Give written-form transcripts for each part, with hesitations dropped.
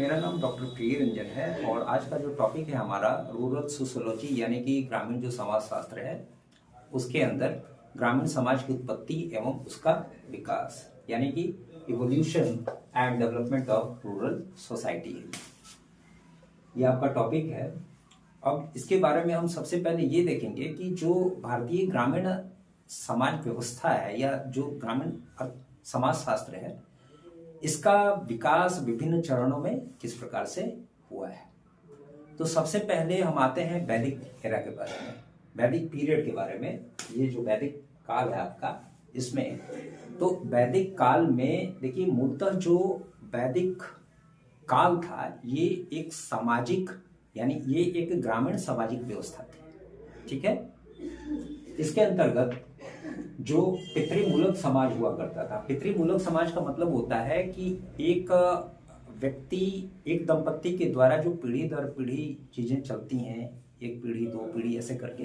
मेरा नाम डॉक्टर के रंजन है और आज का जो टॉपिक है हमारा रूरल सोशियोलॉजी यानी कि ग्रामीण जो समाज शास्त्र है उसके अंदर ग्रामीण समाज की उत्पत्ति एवं उसका विकास यानी कि evolution and development of rural society, ये आपका टॉपिक है। अब इसके बारे में हम सबसे पहले ये देखेंगे कि जो भारतीय ग्रामीण समाज व्यवस्था है या जो ग्रामीण समाज शास्त्र है इसका विकास विभिन्न चरणों में किस प्रकार से हुआ है। तो सबसे पहले हम आते हैं वैदिक एरा के बारे में, वैदिक पीरियड के बारे में। ये जो वैदिक काल है आपका, इसमें तो वैदिक काल में देखिए मूलतः जो वैदिक काल था ये एक सामाजिक यानी ये एक ग्रामीण सामाजिक व्यवस्था थी, ठीक है। इसके अंतर्गत जो पितृमूलक समाज हुआ करता था, पितृमूलक समाज का मतलब होता है कि एक व्यक्ति एक दंपत्ति के द्वारा जो पीढ़ी दर पीढ़ी चीजें चलती हैं, एक पीढ़ी दो पीढ़ी ऐसे करके,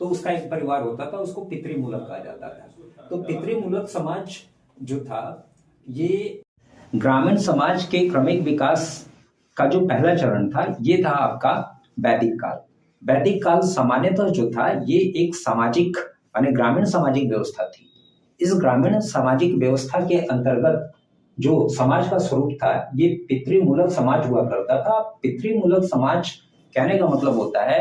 तो उसका एक परिवार होता था, उसको पितृमूलक कहा जाता था। तो पितृमूलक समाज जो था ये ग्रामीण समाज के क्रमिक विकास का जो पहला चरण था ये था आपका वैदिक काल। वैदिक काल सामान्यतः जो था ये एक सामाजिक यानी ग्रामीण सामाजिक व्यवस्था थी। इस ग्रामीण सामाजिक व्यवस्था के अंतर्गत जो समाज का स्वरूप था ये पितृमूलक समाज हुआ करता था। पितृमूलक समाज कहने का मतलब होता है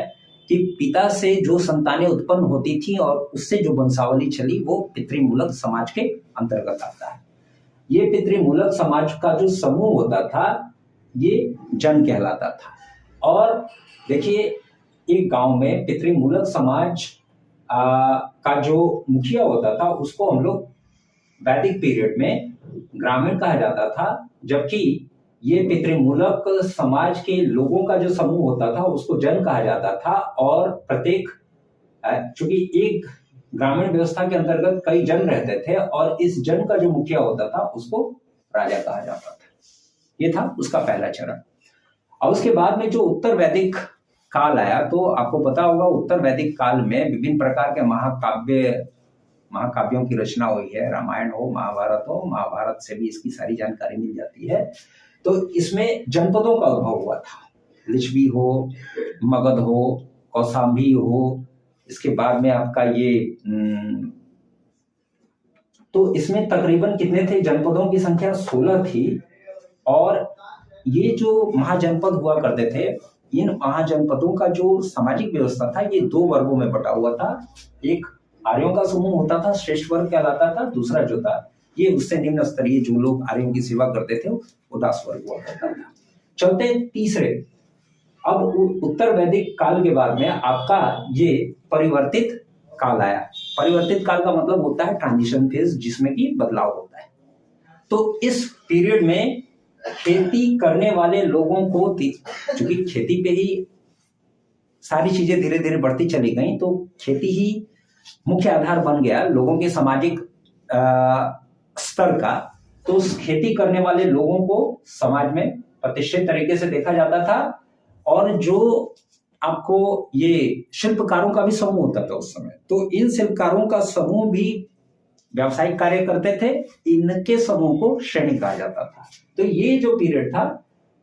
कि पिता से जो संतानें उत्पन्न होती थी और उससे जो वंशावली चली वो पितृमूलक समाज के अंतर्गत आता है। ये पितृमूलक समाज का जो समूह होता था ये जन कहलाता था। और देखिए एक गांव में पितृमूलक समाज का जो मुखिया होता था उसको हम लोग वैदिक पीरियड में ग्रामीण कहा जाता था, जबकि ये पितृमूलक समाज के लोगों का जो समूह होता था उसको जन कहा जाता था। और प्रत्येक चूंकि एक ग्रामीण व्यवस्था के अंतर्गत कई जन रहते थे और इस जन का जो मुखिया होता था उसको राजा कहा जाता था। ये था उसका पहला चरण। और उसके बाद में जो उत्तर वैदिक काल आया, तो आपको पता होगा उत्तर वैदिक काल में विभिन्न प्रकार के महाकाव्यों की रचना हुई है। रामायण हो, महाभारत हो, महाभारत से भी इसकी सारी जानकारी मिल जाती है। तो इसमें जनपदों का उद्भव हुआ था, लिच्छवी हो, मगध हो, कौशाम्बी हो, इसके बाद में आपका ये तो इसमें तकरीबन कितने थे, जनपदों की संख्या 16 थी। और ये जो महाजनपद हुआ करते थे, इन महाजनपदों का जो सामाजिक व्यवस्था था ये दो वर्गों में बटा हुआ था। एक आर्यों का समूह होता था, श्रेष्ठ वर्ग कहलाता था। दूसरा जो था ये उससे निम्न स्तरीय जो लोग आर्यों की सेवा करते थे वो दास वर्ग हुआ करता था। चलते तीसरे, अब उत्तर वैदिक काल के बाद में आपका ये परिवर्तित काल आया। परिवर्तित काल का मतलब होता है ट्रांजिशन फेज, जिसमें कि बदलाव होता है। तो इस पीरियड में खेती करने वाले लोगों को, क्योंकि खेती पे ही सारी चीजें धीरे धीरे बढ़ती चली गई, तो खेती ही मुख्य आधार बन गया लोगों के सामाजिक स्तर का। तो उस खेती करने वाले लोगों को समाज में प्रतिष्ठित तरीके से देखा जाता था। और जो आपको ये शिल्पकारों का भी समूह होता था उस समय, तो इन शिल्पकारों का समूह भी व्यावसायिक कार्य करते थे, इनके समूह को श्रेणी कहा जाता था। तो ये जो पीरियड था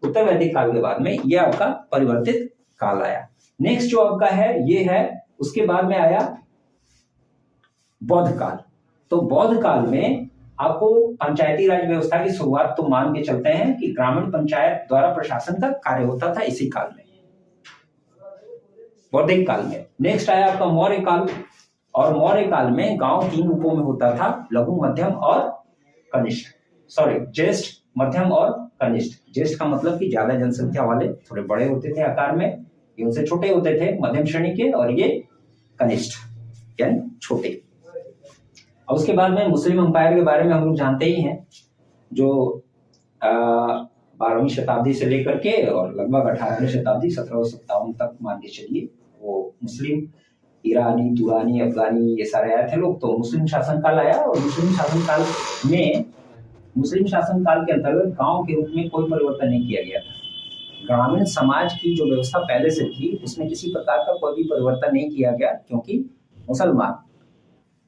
उत्तर वैदिक काल के बाद में ये आपका परिवर्तित काल आया। नेक्स्ट जो आपका है ये है, उसके बाद में आया बौद्ध काल। तो बौद्ध काल में आपको पंचायती राज व्यवस्था की शुरुआत तो मान के चलते हैं कि ग्रामीण पंचायत द्वारा प्रशासन का कार्य होता था इसी काल में, बौद्धिक काल में। नेक्स्ट आया आपका मौर्य काल। और मौर्य काल में गांव 3 रूपों में होता था, लघु, मध्यम और कनिष्ठ। ज्येष्ठ, मध्यम और कनिष्ठ। ज्येष्ठ का मतलब कि ज्यादा जनसंख्या वाले, थोड़े बड़े होते थे आकार में, ये उनसे छोटे होते थे मध्यम श्रेणी के, और ये कनिष्ठ यानी छोटे। और उसके बाद में मुस्लिम अंपायर के बारे में हम लोग जानते ही हैं, जो 12वीं शताब्दी से लेकर के और लगभग 18वीं शताब्दी 1757 तक मान के चलिए, वो मुस्लिम ईरानी, तुरानी, अफगानी ये सारे आए थे लोग। तो मुस्लिम शासन काल आया और मुस्लिम शासन काल के अंतर्गत गांव के रूप में कोई परिवर्तन नहीं किया गया था। ग्रामीण समाज की जो व्यवस्था पहले से थी उसमें किसी प्रकार का कोई भी परिवर्तन नहीं किया गया, क्योंकि मुसलमान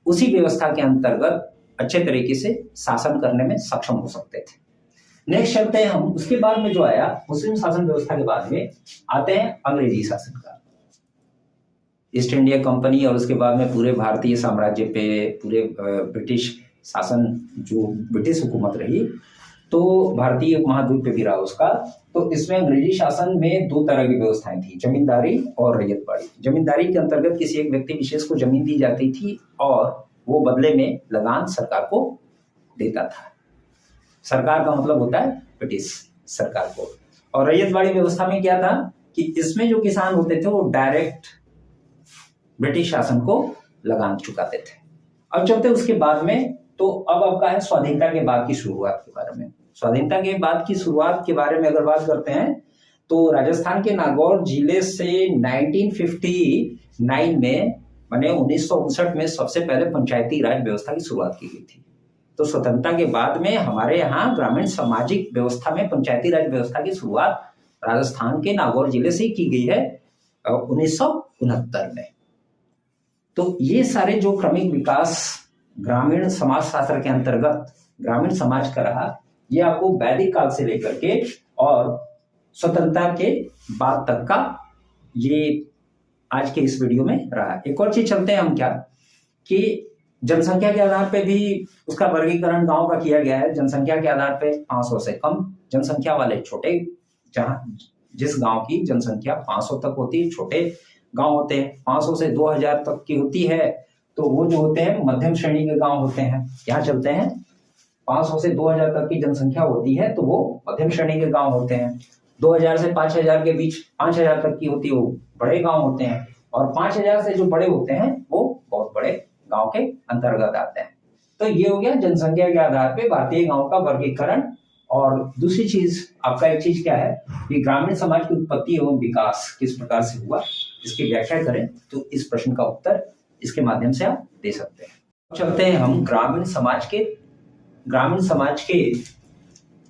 उसी व्यवस्था के अंतर्गत अच्छे तरीके से शासन करने में सक्षम हो सकते थे। नेक्स्ट चलते हैं हम, उसके बाद में जो आया मुस्लिम शासन व्यवस्था के बाद में आते हैं अंग्रेजी शासन का, ईस्ट इंडिया कंपनी, और उसके बाद में पूरे भारतीय साम्राज्य पे पूरे ब्रिटिश शासन, जो ब्रिटिश हुकूमत रही तो भारतीय उपमहाद्वीप पे भी रहा उसका। तो इसमें अंग्रेजी शासन में दो तरह की व्यवस्थाएं थी, जमींदारी और रैयतवाड़ी। जमींदारी के अंतर्गत किसी एक व्यक्ति विशेष को जमीन दी जाती थी और वो बदले में लगान सरकार को देता था। सरकार का मतलब होता है ब्रिटिश सरकार को। और रैयतवाड़ी व्यवस्था में क्या था कि इसमें जो किसान होते थे वो डायरेक्ट ब्रिटिश शासन को लगान चुकाते थे। अब चलते उसके बाद में, तो अब आपका है स्वाधीनता के बाद की शुरुआत के बारे में। स्वाधीनता के बाद की शुरुआत के बारे में अगर बात करते हैं तो राजस्थान के नागौर जिले से 1959 में माने 1959 में सबसे पहले पंचायती राज व्यवस्था की शुरुआत की गई थी। तो स्वतंत्रता के बाद में हमारे यहाँ ग्रामीण सामाजिक व्यवस्था में पंचायती राज व्यवस्था की शुरुआत राजस्थान के नागौर जिले से की गई है 1969 में। तो ये सारे जो क्रमिक विकास ग्रामीण समाज शास्त्र के अंतर्गत ग्रामीण समाज का रहा, ये आपको वैदिक काल से लेकर के और स्वतंत्रता के बाद तक का ये आज के इस वीडियो में रहा। एक और चीज चलते हैं हम क्या कि जनसंख्या के आधार पे भी उसका वर्गीकरण गांव का किया गया है। जनसंख्या के आधार पे 500 से कम जनसंख्या वाले छोटे, जहां जिस गांव की जनसंख्या 500 तक होती है, छोटे गांव होते हैं। 500 से 2000 तक की होती है तो वो जो होते हैं मध्यम श्रेणी के गांव होते हैं। यहाँ चलते हैं 500 से 2000 तक की जनसंख्या होती है तो वो मध्यम श्रेणी के गांव होते हैं। 2000 से 5000 के बीच 5000 तक की होती है वो बड़े गांव होते हैं, और 5000 से जो बड़े होते हैं वो बहुत बड़े गांव के अंतर्गत आते हैं। तो ये हो गया जनसंख्या के आधार पे भारतीय गांव का वर्गीकरण। और दूसरी चीज आपका एक चीज क्या है कि ग्रामीण समाज की उत्पत्ति एवं विकास किस प्रकार से हुआ, इसकी व्याख्या करें तो इस प्रश्न का उत्तर इसके माध्यम से आप दे सकते हैं। चलते हैं हम ग्रामीण समाज के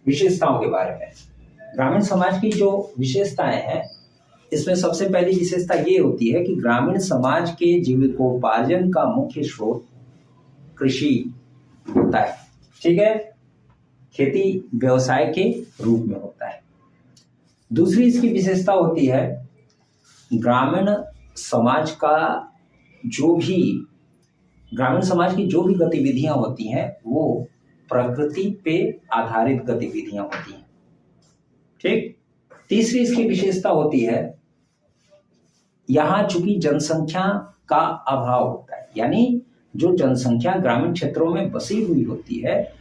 विशेषताओं के बारे में। ग्रामीण समाज की जो विशेषताएं हैं इसमें सबसे पहली विशेषता ये होती है कि ग्रामीण समाज के जीविकोपार्जन का मुख्य स्रोत कृषि होता है। ठीक है, खेती व्यवसाय के रूप में होता है। दूसरी इसकी विशेषता होती है ग्रामीण समाज की जो भी गतिविधियां होती हैं वो प्रकृति पे आधारित गतिविधियां होती हैं। ठीक। तीसरी इसकी विशेषता होती है यहां चूंकि जनसंख्या का अभाव होता है, यानी जो जनसंख्या ग्रामीण क्षेत्रों में बसी हुई होती है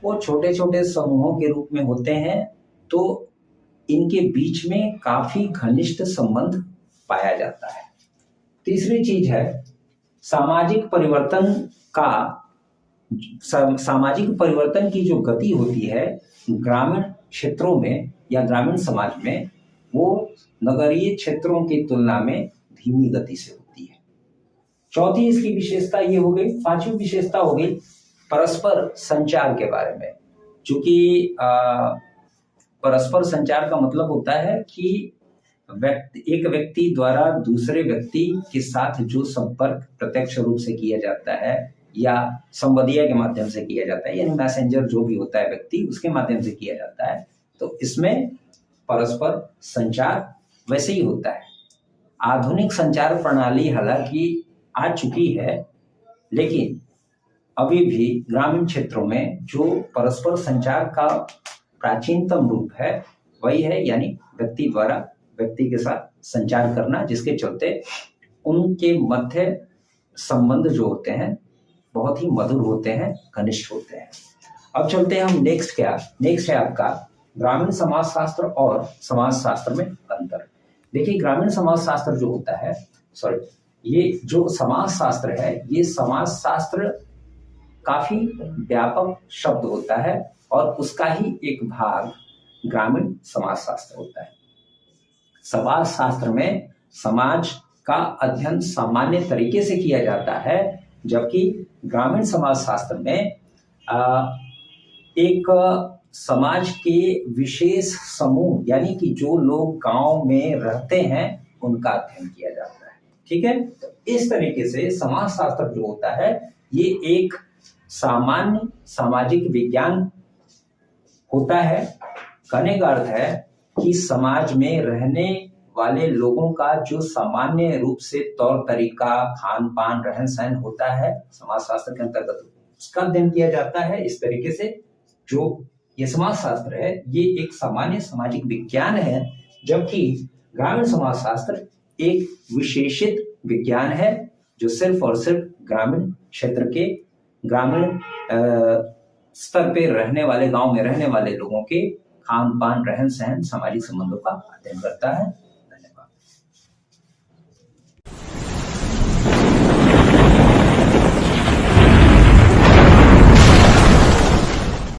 वो छोटे छोटे समूहों के रूप में होते हैं, तो इनके बीच में काफी घनिष्ठ संबंध पाया जाता है। तीसरी चीज है सामाजिक परिवर्तन की जो गति होती है ग्रामीण क्षेत्रों में या ग्रामीण समाज में वो नगरीय क्षेत्रों की तुलना में धीमी गति से होती है। चौथी इसकी विशेषता ये हो गई। पांचवी विशेषता हो गई परस्पर संचार के बारे में। चूंकि परस्पर संचार का मतलब होता है कि एक व्यक्ति द्वारा दूसरे व्यक्ति के साथ जो संपर्क प्रत्यक्ष रूप से किया जाता है या संवादिया के माध्यम से किया जाता है, यानी मैसेंजर जो भी होता है व्यक्ति उसके माध्यम से किया जाता है, तो इसमें परस्पर संचार वैसे ही होता है। आधुनिक संचार प्रणाली हालांकि आ चुकी है, लेकिन अभी भी ग्रामीण क्षेत्रों में जो परस्पर संचार का प्राचीनतम रूप है वही है, यानी व्यक्ति द्वारा व्यक्ति के साथ संचार करना, जिसके चलते उनके मध्य संबंध जो होते हैं बहुत ही मधुर होते हैं, घनिष्ठ होते हैं। अब चलते हैं हम नेक्स्ट है आपका ग्रामीण समाजशास्त्र और समाजशास्त्र में अंतर। देखिए ग्रामीण समाजशास्त्र जो होता है, ये जो समाजशास्त्र है, ये समाजशास्त्र काफी व्यापक शब्द होता है और उसका ही एक भाग ग्रामीण समाजशास्त्र होता है। समाजशास्त्र में समाज का अध्ययन सामान्य तरीके से किया जाता है, जबकि ग्रामीण समाजशास्त्र में एक समाज के विशेष समूह यानी कि जो लोग गांव में रहते हैं उनका अध्ययन किया जाता है। ठीक है, तो इस तरीके से समाजशास्त्र जो होता है ये एक सामान्य सामाजिक विज्ञान होता है। कहने का अर्थ है कि समाज में रहने वाले लोगों का जो सामान्य रूप से तौर तरीका, खान पान, रहन सहन होता है, समाज शास्त्र के अंतर्गत उसका अध्ययन किया जाता है। इस तरीके से जो ये समाज शास्त्र है ये एक सामान्य सामाजिक विज्ञान है, जबकि ग्रामीण समाज शास्त्र एक विशेषित विज्ञान है जो सिर्फ और सिर्फ ग्रामीण क्षेत्र के, ग्रामीण स्तर पे रहने वाले, गांव में रहने वाले लोगों के खान पान, रहन सहन, सामाजिक संबंधों का अध्ययन करता है।